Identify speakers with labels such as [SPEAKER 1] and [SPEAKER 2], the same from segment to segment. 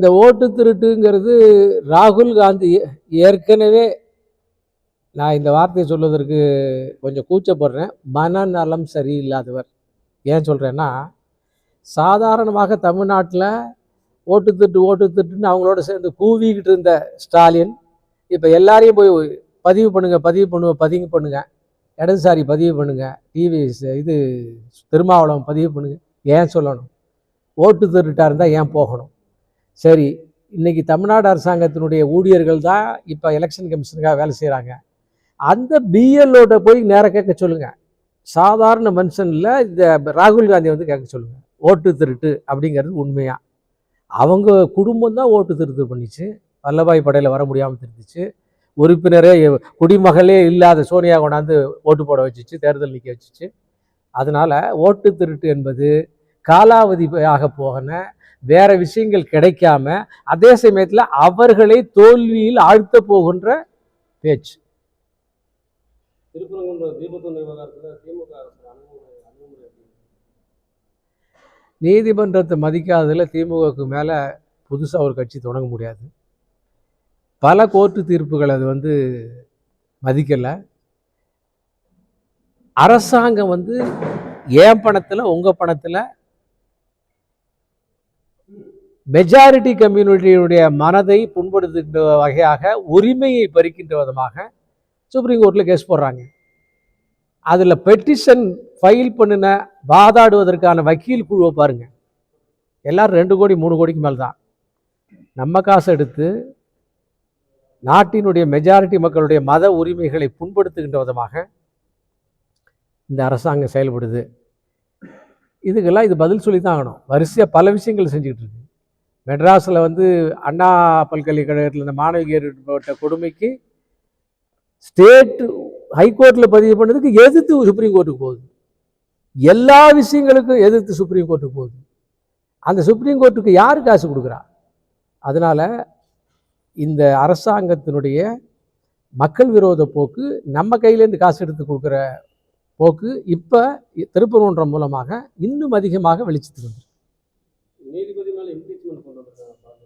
[SPEAKER 1] இந்த ஓட்டு திருட்டுங்கிறது ராகுல் காந்தி ஏற்கனவே, நான் இந்த வார்த்தையை சொல்வதற்கு கொஞ்சம் கூச்சப்படுறேன், மனநலம் சரியில்லாதவர். ஏன் சொல்கிறேன்னா, சாதாரணமாக தமிழ்நாட்டில் ஓட்டு திருட்டுன்னு அவங்களோட சேர்ந்து கூவிக்கிட்டு இருந்த ஸ்டாலின் இப்போ எல்லாரையும் போய் பதிவு பண்ணுங்க, இடதுசாரி பதிவு பண்ணுங்க, டிவி இது திருமாவளவன் பதிவு பண்ணுங்க. ஏன் சொல்லணும்? ஓட்டு திருட்டாக இருந்தால் ஏன் போகணும்? சரி, இன்னைக்கு தமிழ்நாடு அரசாங்கத்தினுடைய ஊழியர்கள் தான் இப்போ எலெக்ஷன் கமிஷனுக்காக வேலை செய்கிறாங்க. அந்த பிஎல்ஓட போய் நேராக கேட்க சொல்லுங்க. சாதாரண மனுஷனில் இந்த ராகுல் காந்தி வந்து கேட்க சொல்லுங்க, ஓட்டு திருட்டு அப்படிங்கிறது உண்மையா? அவங்க குடும்பம் தான் ஓட்டு திருட்டு பண்ணிச்சு, வல்லபாய் படையில் வர முடியாமல் திருத்துச்சு, உறுப்பினரே குடிமகளே இல்லாத சோனியா கொண்டாந்து ஓட்டு போட வச்சிச்சு, தேர்தல் நிற்க வச்சிச்சு. அதனால ஓட்டு திருட்டு என்பது காலாவதியாக போகன வேற விஷயங்கள் கிடைக்காம அதே சமயத்தில் அவர்களை தோல்வியில் ஆழ்த்த போகின்ற பேச்சு. நீதிமன்றத்தை மதிக்காததில் திமுகவுக்கு மேலே புதுசாக ஒரு கட்சி தொடங்க முடியாது. பல கோர்ட்டு தீர்ப்புகள் அது வந்து மதிக்கலை. அரசாங்கம் வந்து என் பணத்தில் உங்கள் பணத்தில் மெஜாரிட்டி கம்யூனிட்டியுடைய மனதை புண்படுத்துகின்ற வகையாக, உரிமையை பறிக்கின்ற விதமாக சுப்ரீம் கோர்ட்டில் கேஸ் போடுறாங்க. அதில் பெட்டிஷன் ஃபைல் பண்ணின வாதாடுவதற்கான வக்கீல் குழுவை பாருங்க, எல்லாரும் 2 கோடி 3 கோடிக்கு மேல் தான். நம்ம காசு எடுத்து நாட்டினுடைய மெஜாரிட்டி மக்களுடைய மத உரிமைகளை புண்படுத்துகின்ற விதமாக இந்த அரசாங்கம் செயல்படுது. இதுக்கெல்லாம் இது பதில் சொல்லி தான் ஆகணும். வரிசையாக பல விஷயங்கள் செஞ்சுக்கிட்டு இருக்கு. மெட்ராஸில் வந்து அண்ணா பல்கலைக்கழகத்தில் இந்த மாணவிக்கு ஏற்பட்ட கொடுமைக்கு ஸ்டேட் ஹைகோர்ட்டில் பதிவு பண்ணதுக்கு எதிர்த்து சுப்ரீம் கோர்ட்டுக்கு போகுது. எல்லா விஷயங்களுக்கும் எதிர்த்து சுப்ரீம் கோர்ட்டுக்கு போகுது. அந்த சுப்ரீம் கோர்ட்டுக்கு யார் காசு கொடுக்குறா? அதனால் இந்த அரசாங்கத்தினுடைய மக்கள் விரோத போக்கு, நம்ம கையிலேருந்து காசு எடுத்து கொடுக்குற போக்கு இப்போ திருப்பரங்குன்றம் மூலமாக இன்னும் அதிகமாக வெளிச்சத்துக்கு வந்து நீதிபதி மேலே இம்பீச்மென்ட் கொண்டு வந்திருக்காங்க.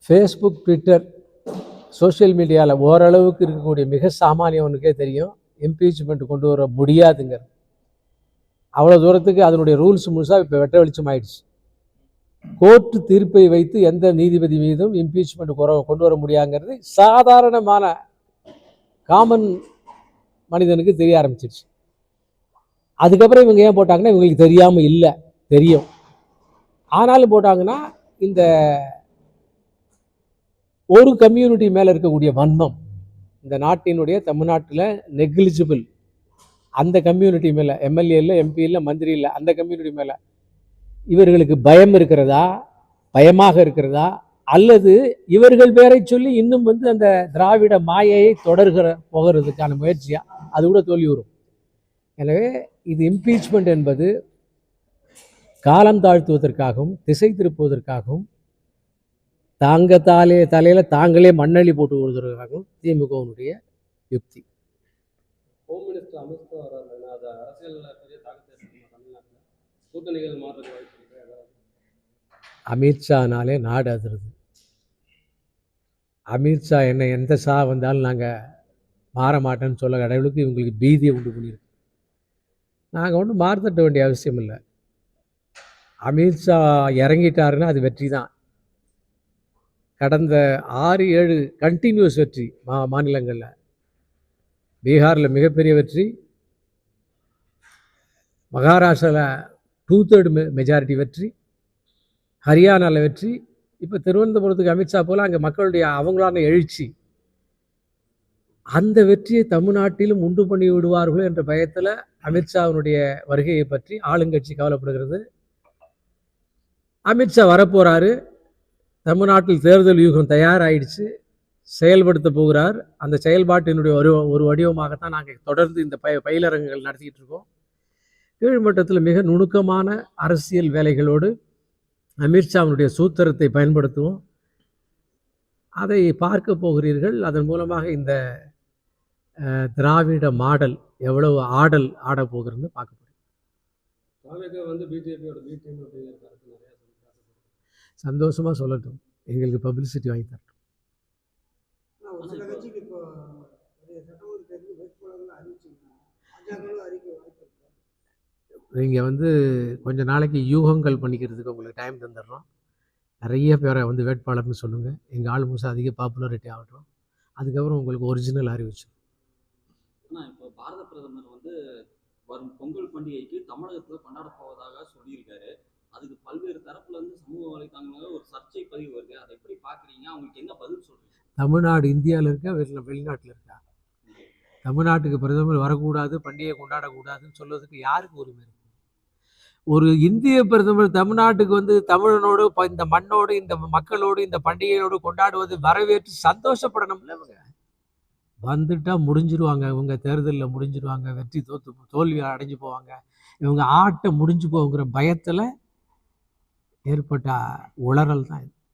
[SPEAKER 1] ஃபேஸ்புக், ட்விட்டர், சோஷியல் மீடியாவில் ஓரளவுக்கு இருக்கக்கூடிய மிக சாமானியவனுக்கே தெரியும் இம்பீச்மெண்ட் கொண்டு வர முடியாதுங்கிறது. அவ்வளோ தூரத்துக்கு அதனுடைய ரூல்ஸ் முழுசாக இப்போ வெட்ட வெளிச்சம் ஆயிடுச்சு. கோர்ட்டு தீர்ப்பை வைத்து எந்த நீதிபதி மீதும் இம்பீச்மெண்ட் கொண்டு வர முடியாங்கிறது சாதாரணமான காமன் மனிதனுக்கு தெரிய ஆரம்பிச்சிருச்சு. அதுக்கப்புறம் இவங்க ஏன் போட்டாங்கன்னா, இவங்களுக்கு தெரியாமல் இல்லை, தெரியும். ஆனாலும் போட்டாங்கன்னா இந்த ஒரு கம்யூனிட்டி மேலே இருக்கக்கூடிய வன்மம், இந்த நாட்டினுடைய தமிழ்நாட்டில் நெக்லிஜிபிள் அந்த கம்யூனிட்டி மேலே, எம்எல்ஏ இல்லை, எம்பி இல்லை, மந்திரி இல்லை, அந்த கம்யூனிட்டி மேலே இவர்களுக்கு பயம் இருக்கிறதா, பயமாக இருக்கிறதா, அல்லது இவர்கள் பேரை சொல்லி இன்னும் வந்து அந்த திராவிட மாயையை போகிறதுக்கான முயற்சியா, அது கூட தோல்வி வரும். எனவே இது இம்பீச்மெண்ட் என்பது காலம் தாழ்த்துவதற்காகவும் திசை திருப்புவதற்காகவும் தலையில தாங்களே மண்ணள்ளி போட்டு கொடுவதற்காகவும் திமுகவினுடைய யுக்தி. ஹோம் மினிஸ்டர் அமித்ஷா அமித்ஷானாலே நாடு அதிருது. அமித்ஷா என்ன எந்த சா வந்தாலும் நாங்கள் மாற மாட்டேன்னு சொல்ல கடவுளுக்கு இவங்களுக்கு பீதியை உண்டு பண்ணியிருக்கு. நாங்கள் ஒன்றும் மாறுதட்ட வேண்டிய அவசியம் இல்லை. அமித்ஷா இறங்கிட்டாருன்னா அது வெற்றி தான். கடந்த 6-7 கண்டினியூஸ் வெற்றி மாநிலங்களில், பீகாரில் மிகப்பெரிய வெற்றி, மகாராஷ்டிராவில் 2/3 மெஜாரிட்டி வெற்றி, ஹரியானாவில் வெற்றி, இப்போ திருவனந்தபுரத்துக்கு அமித்ஷா போல் அங்கே மக்களுடைய அவங்களான எழுச்சி, அந்த வெற்றியை தமிழ்நாட்டிலும் உண்டு பண்ணி விடுவார்களோ என்ற பயத்தில் அமித்ஷாவினுடைய வருகையை பற்றி ஆளுங்கட்சி கவலைப்படுகிறது. அமித்ஷா வரப்போகிறாரு, தமிழ்நாட்டில் தேர்தல் யூகம் தயாராகிடுச்சு, செயல்படுத்த போகிறார். அந்த செயல்பாட்டினுடைய ஒரு வடிவமாகத்தான் நாங்கள் தொடர்ந்து இந்த பயிலரங்குகள் நடத்திக்கிட்டு இருக்கோம். கீழ்மட்டத்தில் மிக நுணுக்கமான அரசியல் வேலைகளோடு அமித்ஷாவினுடைய சூத்திரத்தை பயன்படுத்துவோம். அதை பார்க்க போகிறீர்கள். அதன் மூலமாக இந்த திராவிட மாடல் எவ்வளவு ஆடல் ஆட போகிறதுன்னு பார்க்க போகிறோம். பிஜேபியோட சந்தோஷமாக சொல்லட்டும், எங்களுக்கு பப்ளிசிட்டி வாங்கி தரட்டும்.
[SPEAKER 2] ஒரு சில கட்சிக்கு இப்போ சட்டமன்ற தேர்தல் வேட்பாளர்கள் அறிவிச்சிருக்காங்க, பாஜகவும் அறிவிக்க வாய்ப்பு இருக்கு.
[SPEAKER 1] நீங்கள் வந்து கொஞ்ச நாளைக்கு யூகங்கள் பண்ணிக்கிறதுக்கு உங்களுக்கு டைம் தந்துடுறோம். நிறைய பேரை வந்து வேட்பாளர்னு சொல்லுங்கள், எங்கள் ஆள் முழுசா அதிக பாப்புலாரிட்டி ஆகட்டும், அதுக்கப்புறம் உங்களுக்கு ஒரிஜினல் அறிவிச்சு.
[SPEAKER 3] ஆனால் இப்போ பாரத பிரதமர் வந்து வரும் பொங்கல் பண்டிகைக்கு தமிழகத்தில் கொண்டாட போவதாக சொல்லியிருக்காரு. அதுக்கு பல்வேறு தரப்புல இருந்து சமூக வலைத்தளங்கள்ல ஒரு சர்ச்சை பதிவு வருது. அதை எப்படி பார்க்குறீங்க? அவங்களுக்கு என்ன பதில் சொல்றீங்க?
[SPEAKER 1] தமிழ்நாடு இந்தியாவில் இருக்கா, வெளிநாட்டில் இருக்கா? தமிழ்நாட்டுக்கு பிரதமர் வரக்கூடாது, பண்டிகை கொண்டாடக்கூடாதுன்னு சொல்வதற்கு யாருக்கு உரிமை இருக்கு? ஒரு இந்திய பிரதமர் தமிழ்நாட்டுக்கு வந்து தமிழனோடு இந்த மண்ணோடு இந்த மக்களோடு இந்த பண்டிகையோடு கொண்டாடுவது வரவேற்று சந்தோஷப்படணும்ல. இவங்க வந்துட்டா முடிஞ்சிருவாங்க, இவங்க தேர்தலில் முடிஞ்சிருவாங்க, வெற்றி தோல்வி அடைஞ்சு போவாங்க, இவங்க ஆட்டை முடிஞ்சு போகுங்கிற பயத்தில் ஏற்பட்ட உளறல் தான் இது.